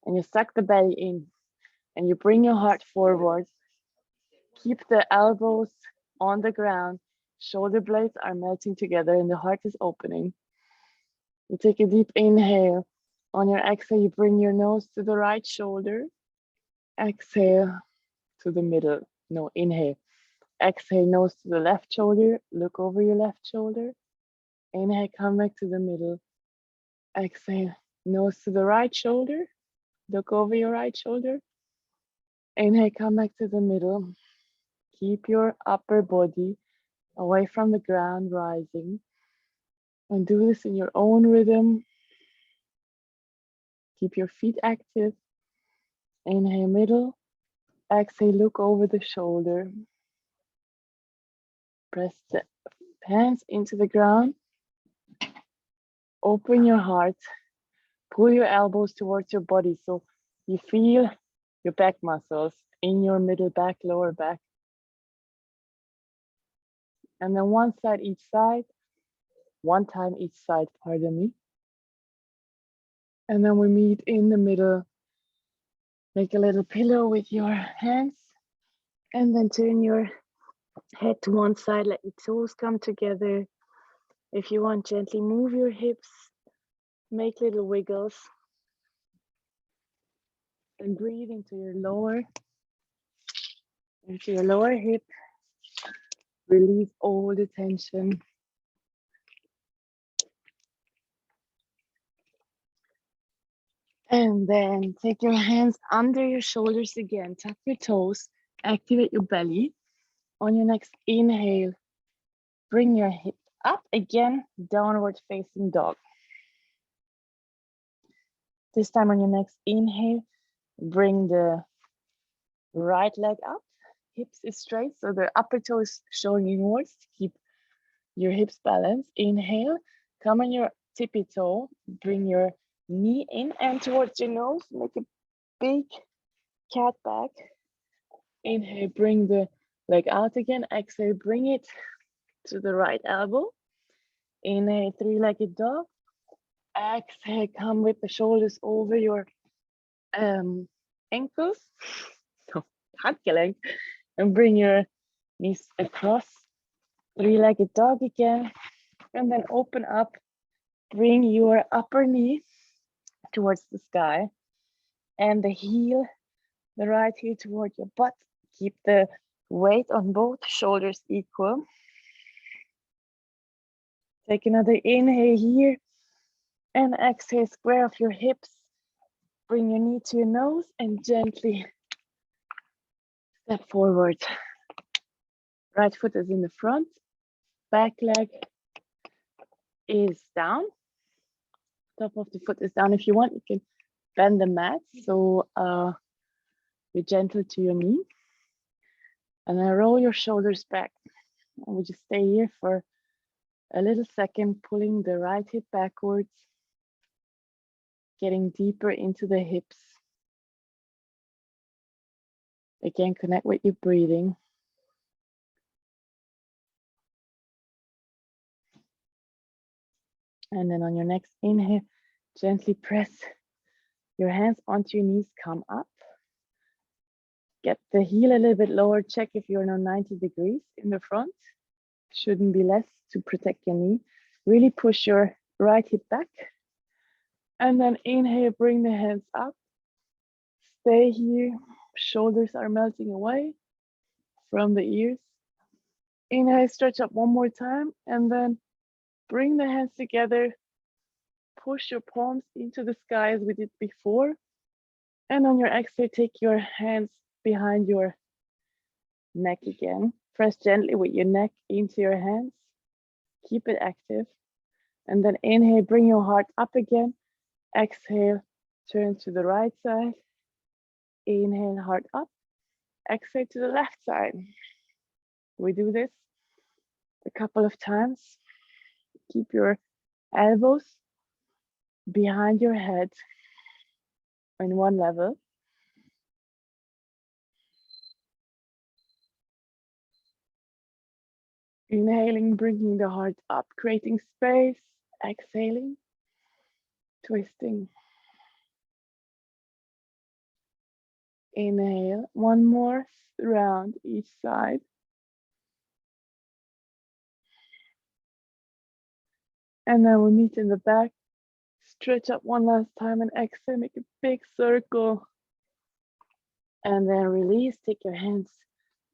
And you suck the belly in and you bring your heart forward. Keep the elbows on the ground. Shoulder blades are melting together and the heart is opening. You take a deep inhale. On your exhale, you bring your nose to the right shoulder. Exhale to the middle. No, inhale. Exhale, nose to the left shoulder. Look over your left shoulder. Inhale, come back to the middle. Exhale, nose to the right shoulder. Look over your right shoulder. Inhale, come back to the middle. Keep your upper body away from the ground, rising. And do this in your own rhythm. Keep your feet active. Inhale, middle. Exhale, look over the shoulder. Press the hands into the ground. Open your heart. Pull your elbows towards your body so you feel your back muscles in your middle back, lower back. And then one side each side. One time each side, pardon me. And then we meet in the middle. Make a little pillow with your hands. And then turn your head to one side, let your toes come together. If you want, gently move your hips, make little wiggles. And breathe into your lower hip. Release all the tension. And then take your hands under your shoulders again. Tuck your toes, activate your belly. On your next inhale, bring your hip up again, downward facing dog. This time on your next inhale, bring the right leg up. Hips is straight, so the upper toe is showing inwards. Keep your hips balanced. Inhale, come on your tippy toe. Bring your knee in and towards your nose. Make a big cat back. Inhale, bring the leg out again. Exhale, bring it to the right elbow. Inhale, three-legged dog. Exhale, come with the shoulders over your ankles. So, handgelenk. And bring your knees across. Three-legged dog again. And then open up. Bring your upper knee towards the sky. And the heel, the right heel toward your butt. Keep the weight on both shoulders equal. Take another inhale here. And exhale, square off your hips. Bring your knee to your nose and gently step forward. Right foot is in the front. Back leg is down. Top of the foot is down. If you want, you can bend the mat so you're gentle to your knee. And then roll your shoulders back. And we just stay here for a little second, pulling the right hip backwards, getting deeper into the hips. Again, connect with your breathing. And then on your next inhale, gently press your hands onto your knees, come up. Get the heel a little bit lower. Check if you're now 90 degrees in the front. Shouldn't be less to protect your knee. Really push your right hip back. And then inhale, bring the hands up. Stay here. Shoulders are melting away from the ears. Inhale, stretch up one more time. And then bring the hands together. Push your palms into the sky as we did before. And on your exhale, take your hands behind your neck again. Press gently with your neck into your hands. Keep it active. And then inhale, bring your heart up again. Exhale, turn to the right side. Inhale, heart up. Exhale to the left side. We do this a couple of times. Keep your elbows behind your head in one level. Inhaling, bringing the heart up, creating space. Exhaling, twisting. Inhale, one more round each side. And then we meet in the back. Stretch up one last time and exhale, make a big circle. And then release, take your hands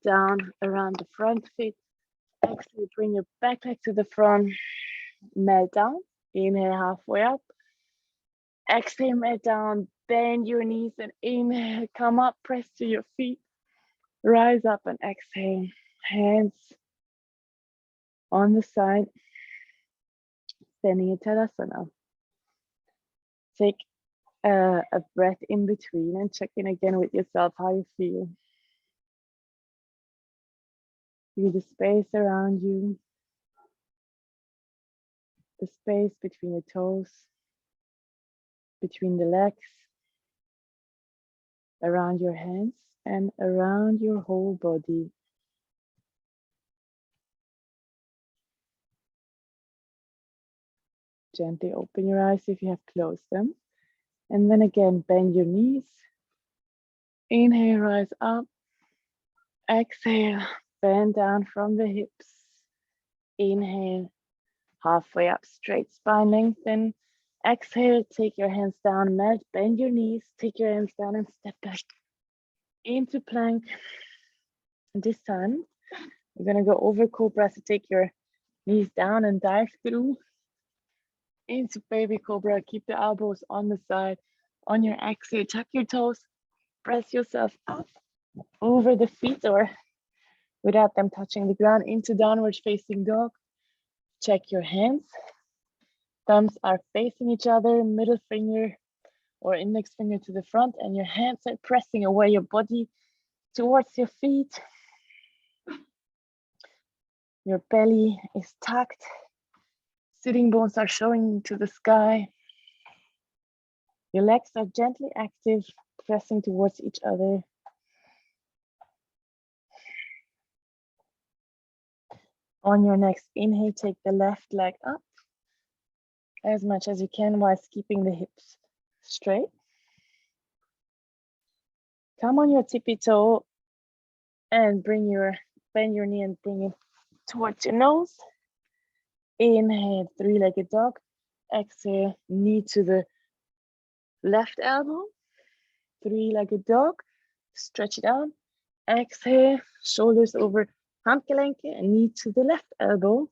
down around the front feet. Exhale, bring your back leg to the front, melt down. Inhale, halfway up. Exhale, melt down, bend your knees and inhale, come up, press to your feet. Rise up and exhale, hands on the side, standing in Tadasana. Take a breath in between and check in again with yourself how you feel. Feel the space around you, the space between the toes, between the legs, around your hands and around your whole body. Gently open your eyes if you have closed them. And then again, bend your knees. Inhale, rise up. Exhale, bend down from the hips. Inhale, halfway up, straight spine lengthen. Exhale, take your hands down, melt, bend your knees, take your hands down and step back into plank. This time, we're gonna go over cobra, so take your knees down and dive through into baby cobra. Keep the elbows on the side. On your exhale, tuck your toes, press yourself up over the feet or without them touching the ground into downward facing dog. Check your hands. Thumbs are facing each other, middle finger or index finger to the front, and your hands are pressing away your body towards your feet. Your belly is tucked. Sitting bones are showing to the sky. Your legs are gently active, pressing towards each other. On your next inhale, take the left leg up as much as you can whilst keeping the hips straight. Come on your tippy toe and bend your knee and bring it towards your nose. Inhale, three-legged dog. Exhale, knee to the left elbow. Three-legged dog. Stretch it out. Exhale, shoulders over handgelenke and knee to the left elbow.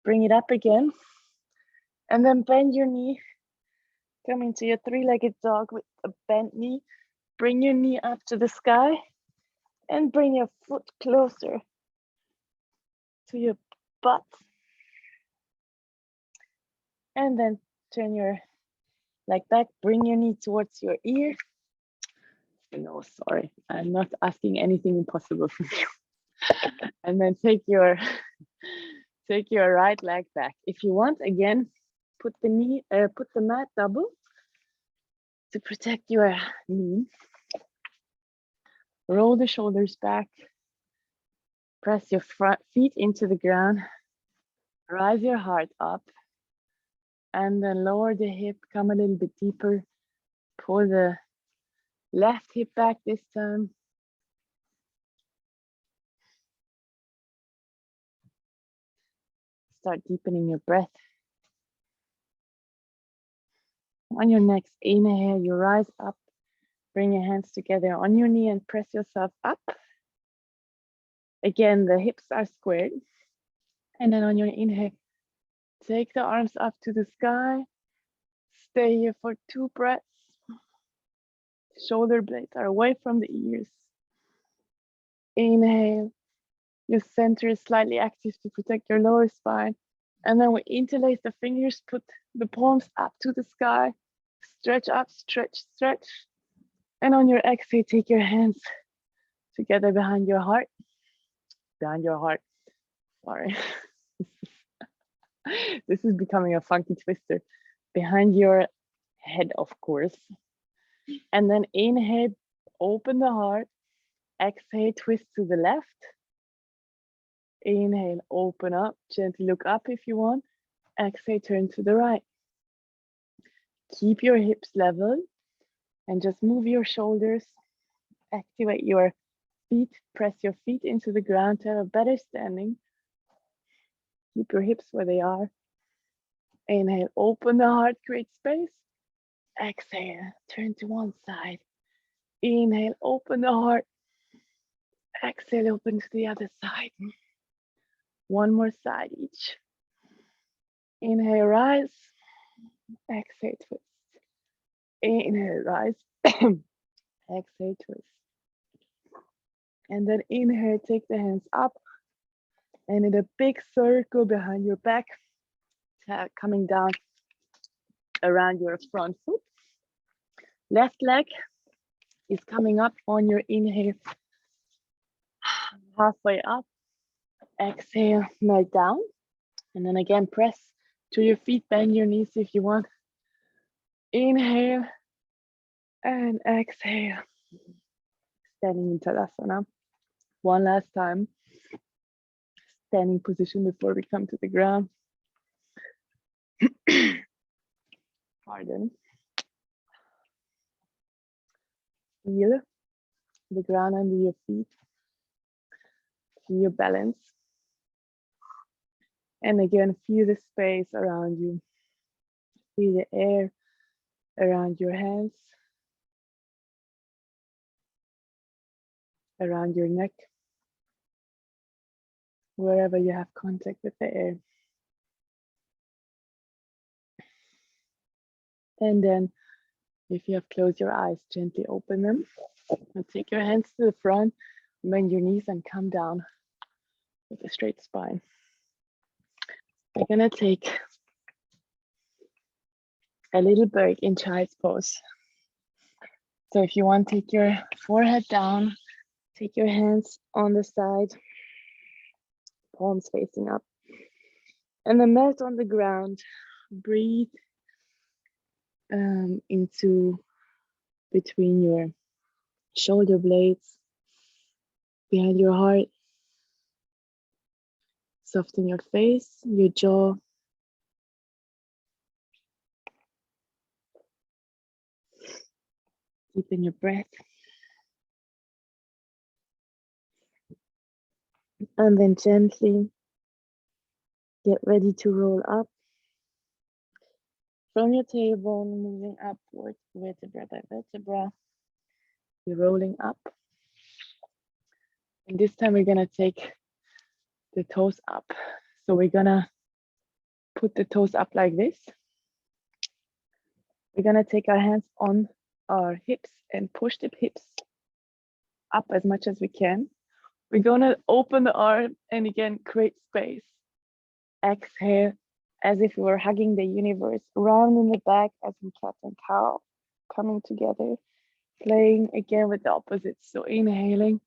Bring it up again. And then bend your knee. Come into your three-legged dog with a bent knee. Bring your knee up to the sky and bring your foot closer to your butt. And then turn your leg back, bring your knee towards your ear. No, sorry, I'm not asking anything impossible from you. And then take your right leg back. If you want, again, put the mat double to protect your knee. Roll the shoulders back. Press your front feet into the ground. Rise your heart up. And then lower the hip, come a little bit deeper. Pull the left hip back this time. Start deepening your breath. On your next inhale, you rise up. Bring your hands together on your knee and press yourself up. Again, the hips are squared. And then on your inhale, take the arms up to the sky. Stay here for 2 breaths. Shoulder blades are away from the ears. Inhale. Your center is slightly active to protect your lower spine. And then we interlace the fingers, put the palms up to the sky. Stretch up, stretch, stretch. And on your exhale, take your hands together behind your heart. Behind your heart. Sorry. This is becoming a funky twister. Behind your head, of course. And then inhale, open the heart. Exhale, twist to the left. Inhale, open up. Gently look up if you want. Exhale, turn to the right. Keep your hips level and just move your shoulders. Activate your feet. Press your feet into the ground to have a better standing. Keep your hips where they are. Inhale, open the heart, create space. Exhale, turn to one side. Inhale, open the heart. Exhale, open to the other side. One more side each. Inhale, rise. Exhale, twist. Inhale, rise. Exhale, twist. And then inhale, take the hands up. And in a big circle behind your back, coming down around your front foot. Left leg is coming up on your inhale, halfway up. Exhale, melt down. And then again, press to your feet, bend your knees if you want. Inhale and exhale. Standing in Tadasana. One last time. Standing position before we come to the ground. Pardon. Feel the ground under your feet. Feel your balance. And again, feel the space around you. Feel the air around your hands, around your neck, wherever you have contact with the air. And then if you have closed your eyes, gently open them and take your hands to the front, bend your knees and come down with a straight spine. We're gonna take a little bird in child's pose. So if you want, take your forehead down, take your hands on the side, palms facing up, and then melt on the ground. Breathe into between your shoulder blades, behind your heart. Soften your face, your jaw. Deepen your breath. And then gently get ready to roll up from your tailbone, moving upwards, vertebra by vertebra. You're rolling up. And this time we're gonna take the toes up. So we're gonna put the toes up like this. We're gonna take our hands on our hips and push the hips up as much as we can. We're gonna open the arm and again, create space. Exhale, as if we were hugging the universe, round in the back as in cat and cow, coming together, playing again with the opposites. So inhaling,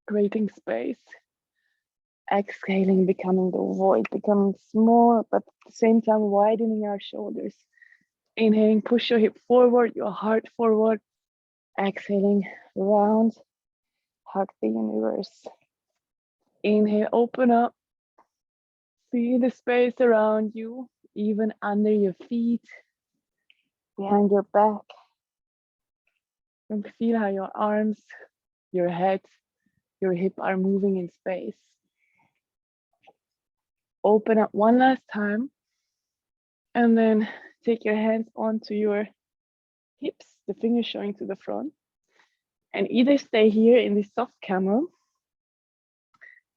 creating space. Exhaling, becoming the void, becoming small, but at the same time widening our shoulders. Inhaling, push your hip forward, your heart forward. Exhaling, round, hug the universe. Inhale, open up. Feel the space around you, even under your feet, behind your back. And feel how your arms, your head, your hip are moving in space. Open up one last time. And then take your hands onto your hips, the fingers showing to the front. And either stay here in this soft camel.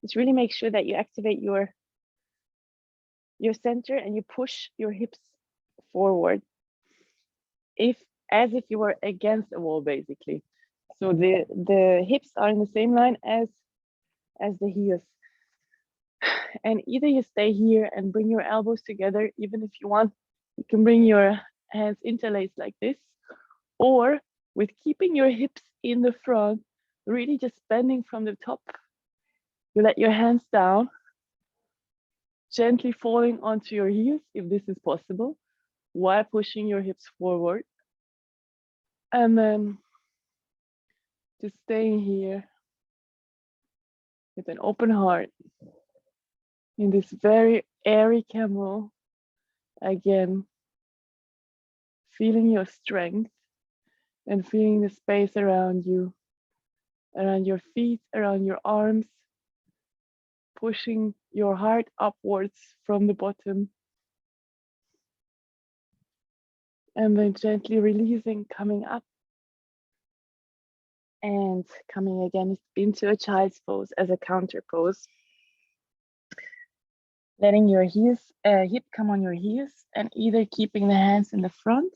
Just really make sure that you activate your center and you push your hips forward. As if you were against a wall, basically. So the hips are in the same line as the heels. And either you stay here and bring your elbows together, even if you want, you can bring your hands interlaced like this, or with keeping your hips in the front, really just bending from the top. You let your hands down, gently falling onto your heels, if this is possible, while pushing your hips forward. And then just staying here with an open heart in this very airy camel. Again, feeling your strength and feeling the space around you, around your feet, around your arms, pushing your heart upwards from the bottom. And then gently releasing, coming up and coming again into a child's pose as a counter pose. Letting your hip come on your heels and either keeping the hands in the front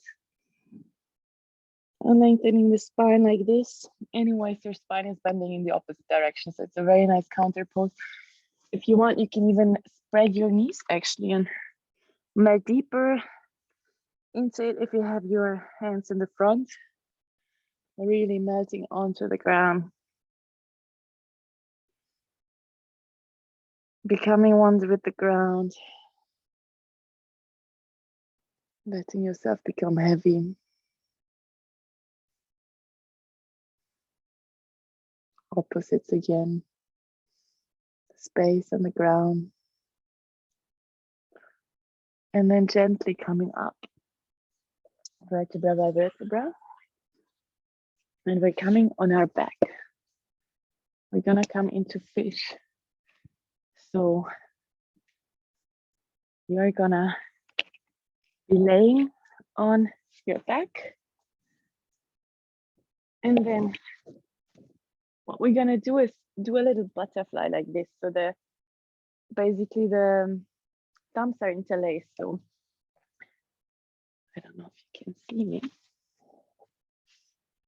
and lengthening the spine like this. Anyways, your spine is bending in the opposite direction. So it's a very nice counter pose. If you want, you can even spread your knees actually and melt deeper into it if you have your hands in the front. really melting onto the ground. Becoming one with the ground. Letting yourself become heavy. Opposites again. Space on the ground. And then gently coming up. Vertebra by vertebra. And we're coming on our back. We're gonna come into fish. So you're gonna be laying on your back. And then what we're gonna do is do a little butterfly like this. So basically the thumbs are interlaced. So I don't know if you can see me.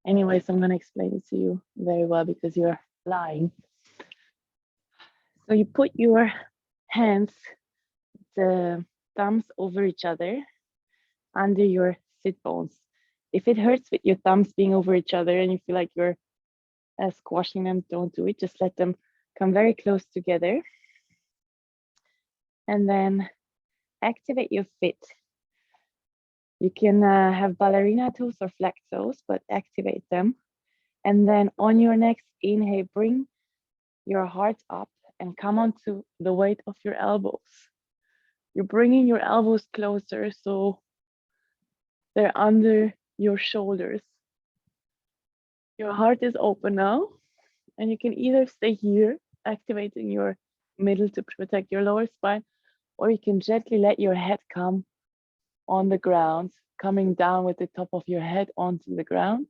Anyways, I'm gonna explain it to you very well because you're lying. So you put your hands, the thumbs over each other under your sit bones. If it hurts with your thumbs being over each other and you feel like you're squashing them, don't do it. Just let them come very close together. And then activate your feet. You can have ballerina toes or flat toes, but activate them. And then on your next inhale, bring your heart up and come onto the weight of your elbows. You're bringing your elbows closer so they're under your shoulders. Your heart is open now, and you can either stay here, activating your middle to protect your lower spine, or you can gently let your head come on the ground, coming down with the top of your head onto the ground,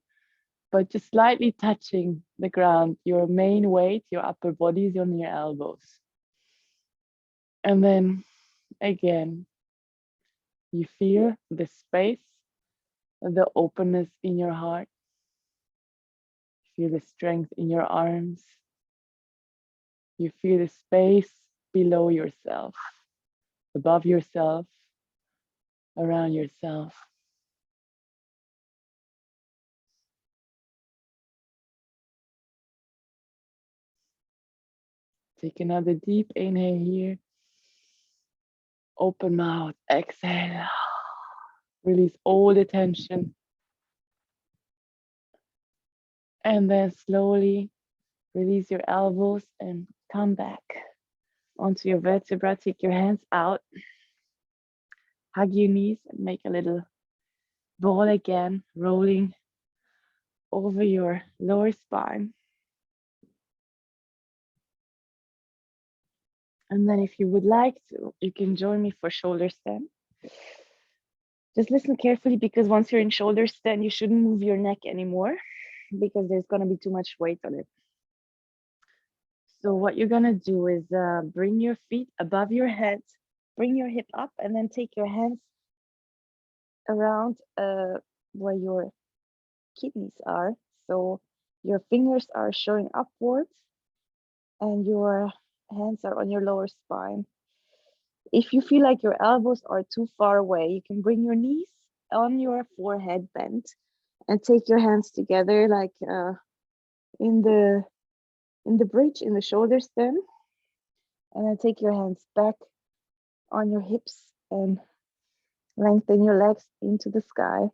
but just slightly touching the ground. Your main weight, your upper body is on your elbows. And then again, you feel the space, the openness in your heart. You feel the strength in your arms. You feel the space below yourself, above yourself, around yourself. Take another deep inhale here. Open mouth, exhale. Release all the tension. And then slowly release your elbows and come back onto your vertebra. Take your hands out. Hug your knees and make a little ball again, rolling over your lower spine. And then if you would like to, you can join me for shoulder stand. Just listen carefully because once you're in shoulder stand, you shouldn't move your neck anymore because there's going to be too much weight on it. So what you're going to do is bring your feet above your head, bring your hip up, and then take your hands around where your kidneys are. So your fingers are showing upwards and your hands are on your lower spine. If you feel like your elbows are too far away, you can bring your knees on your forehead bent and take your hands together like in the bridge, in the shoulder stand. And then take your hands back on your hips and lengthen your legs into the sky.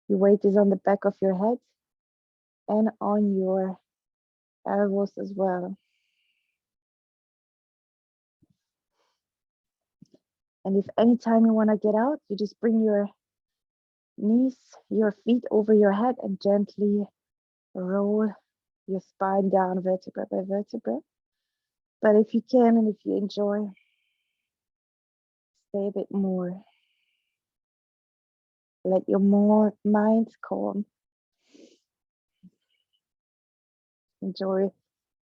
Your weight is on the back of your head and on your elbows as well. And if anytime you want to get out, you just bring your knees, your feet over your head and gently roll your spine down vertebra by vertebra. But if you can and if you enjoy, stay a bit more. Let your mind calm. Enjoy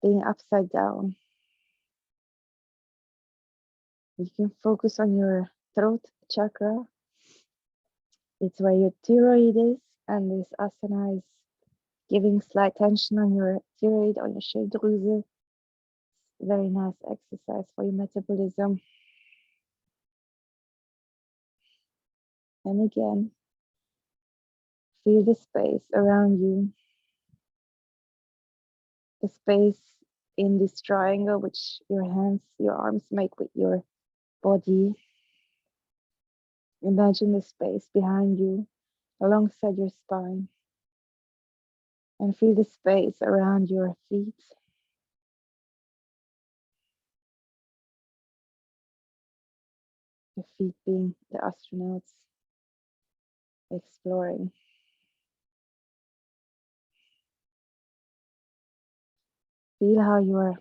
being upside down. You can focus on your throat chakra. It's where your thyroid is, and this asana is giving slight tension on your thyroid, on your Schilddrüse. Very nice exercise for your metabolism. And again, Feel the space around you, the space in this triangle which your hands, your arms make with your body. Imagine the space behind you, alongside your spine, and feel the space around your feet. The feet being the astronauts exploring. Feel how your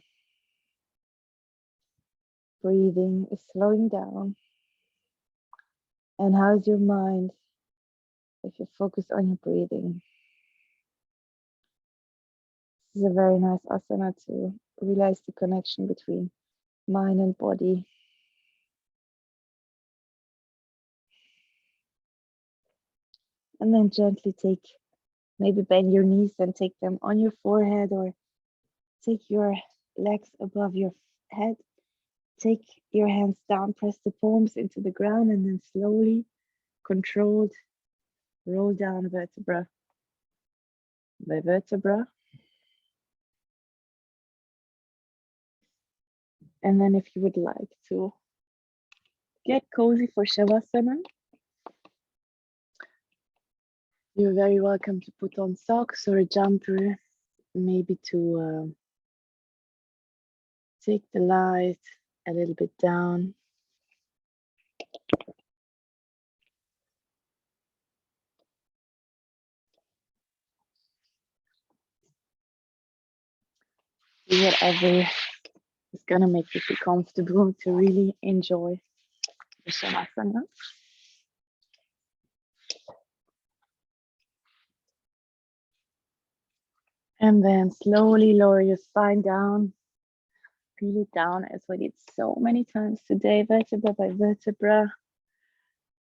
breathing is slowing down, and how's your mind if you focus on your breathing. This is a very nice asana to realize the connection between mind and body. And then gently maybe bend your knees and take them on your forehead, or take your legs above your head. Take your hands down, press the palms into the ground, and then slowly, controlled, roll down vertebra by vertebra. And then if you would like to get cozy for Shavasana, you're very welcome to put on socks or a jumper, maybe to take the light a little bit down. Do whatever is gonna make you feel comfortable to really enjoy the Shavasana. And then slowly lower your spine down. Feel it down as we did so many times today, vertebra by vertebra.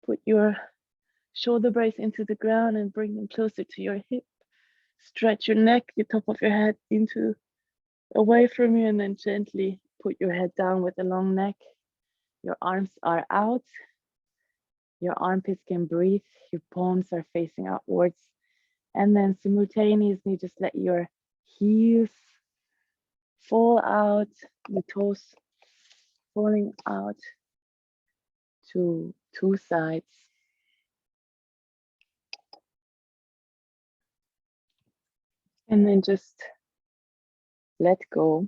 Put your shoulder blades into the ground and bring them closer to your hip. Stretch your neck, the top of your head into away from you, and then gently put your head down with a long neck. Your arms are out. Your armpits can breathe. Your palms are facing outwards. And then simultaneously, just let your heels fall out, the toes falling out to two sides. And then just let go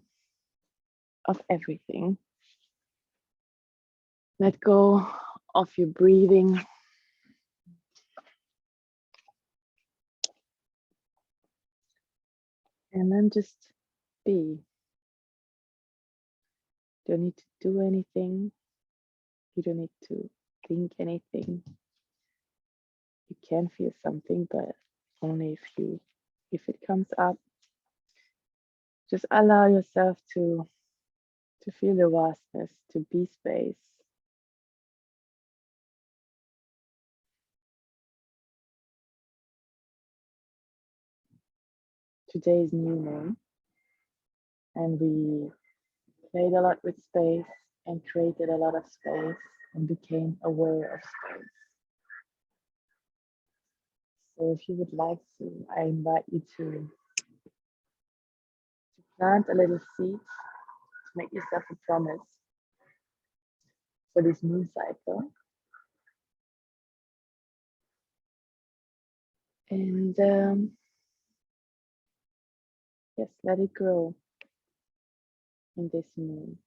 of everything. Let go of your breathing. And then just be. You don't need to do anything. You don't need to think anything. You can feel something, but only if it comes up. Just allow yourself to feel the vastness, to be space. Today is new moon, and we played a lot with space and created a lot of space and became aware of space. So if you would like to, I invite you to plant a little seed, to make yourself a promise for this moon cycle. And yes, let it grow in this moon.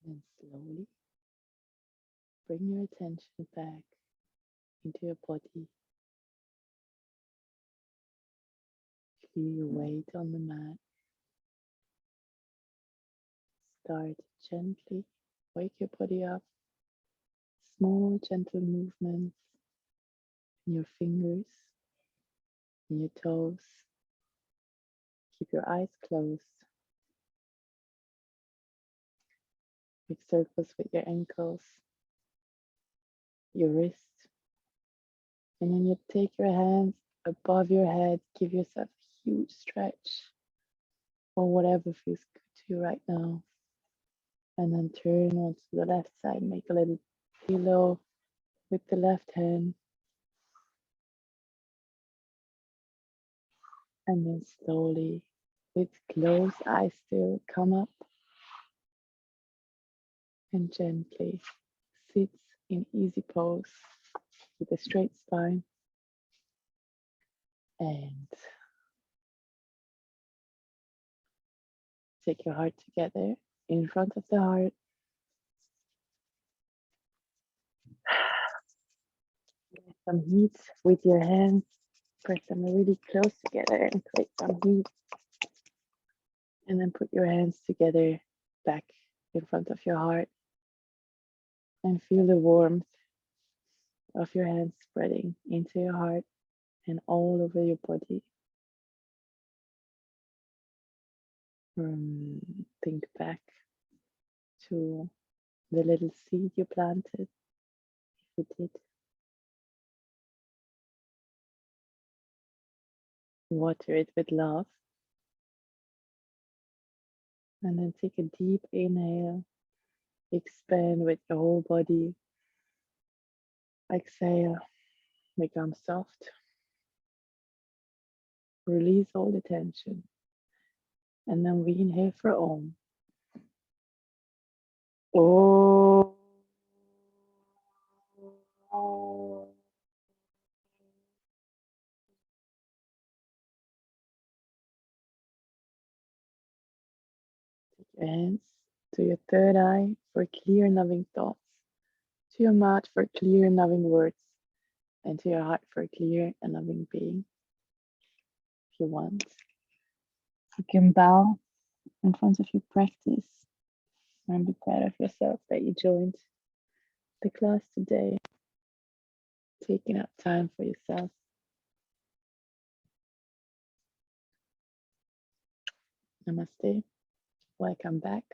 And slowly bring your attention back into your body. Feel your weight on the mat. Start gently. Wake your body up. Small, gentle movements in your fingers, in your toes. Keep your eyes closed. Make circles with your ankles, your wrists. And then you take your hands above your head. Give yourself a huge stretch or whatever feels good to you right now. And then turn onto the left side. Make a little pillow with the left hand. And then slowly, with closed eyes still, come up and gently sit in easy pose with a straight spine. And take your heart together in front of the heart. Get some heat with your hands. Press them really close together and create some heat. And then put your hands together back in front of your heart. And feel the warmth of your hands spreading into your heart and all over your body. Think back to the little seed you planted, if you did. Water it with love. And then take a deep inhale. Expand with your whole body. Exhale. Become soft. Release all the tension. And then we inhale for Om. Oh. Take your hands to your third eye for clear, loving thoughts, to your mouth for clear, loving words, and to your heart for a clear and loving being. If you want, you can bow in front of your practice and be proud of yourself that you joined the class today, taking out time for yourself. Namaste. Welcome back.